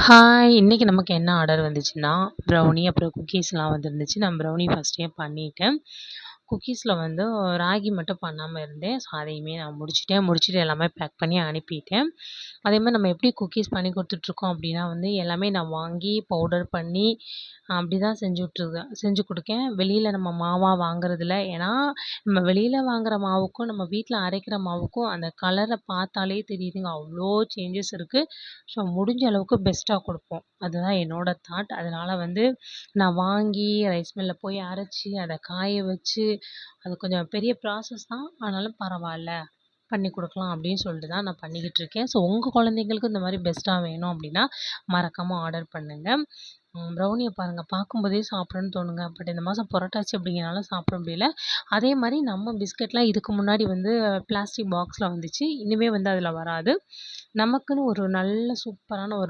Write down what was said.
Hi! இன்னைக்கு நமக்கு என்ன ஆர்டர் வந்துச்சுன்னா, ப்ரௌனி அப்புறம் குக்கீஸ்லாம் வந்துருந்துச்சு. நான் ப்ரௌனி ஃபர்ஸ்ட்டே பண்ணிட்டேன். குக்கீஸில வந்து ராகி மட்டும் பண்ணாம இருந்தேன். ஸோ அதையுமே நான் முடிச்சுட்டேன். முடிச்சுட்டு எல்லாமே பேக் பண்ணி அனுப்பிட்டேன். அதேமாரி நம்ம எப்படி குக்கீஸ் பண்ணி குடுத்துட்ருக்கோம் அப்படின்னா வந்து, எல்லாமே நான் வாங்கி பவுடர் பண்ணி அப்படிதான் செஞ்சு குடுக்கேன். வெளியில நம்ம மாவா வாங்குறதில்ல. ஏன்னா, நம்ம வெளியில வாங்குற மாவுக்கும், நம்ம வீட்ல அரைக்கிற மாவுக்கும் அந்த கலர பார்த்தாலே தெரியுதுங்க. அவ்ளோ சேஞ்சஸ் இருக்கு. ஸோ முடிஞ்ச அளவுக்கு பெஸ்ட்டா குடுப்போம். அதுதான் என்னோட தாட். அதனால வந்து நான் வாங்கி ரைஸ் மில்ல போய் அரைச்சு, அத காய வச்சு, அது கொஞ்சம் பெரிய ப்ராசஸ் தான். ஆனாலும் பரவால்ல. பண்ணி குடுக்கலாம் அப்படின்னு சொல்லிட்டு தான் நான் பண்ணிக்கிட்டு இருக்கேன். ஸோ உங்க குழந்தைங்களுக்கும் இந்த மாரி பெஸ்ட்டா வேணும் அப்படின்னா, மறக்காம ஆர்டர் பண்ணுங்க. ப்ரௌனிய பாருங்க பார்க்கும்போதே சாப்பிடணும்னு தோணுங்க. பட் இந்த மாதம் புரட்டாச்சி அப்படிங்கிறனால சாப்பிட முடியல. அதே மாரி நம்ம பிஸ்கட்லாம் இதுக்கு முன்னாடி வந்து பிளாஸ்டிக் பாக்ஸ்ல வந்துச்சு. இனிமே வந்து அதில வராது. நமக்குன்னு ஒரு நல்ல சூப்பரான ஒரு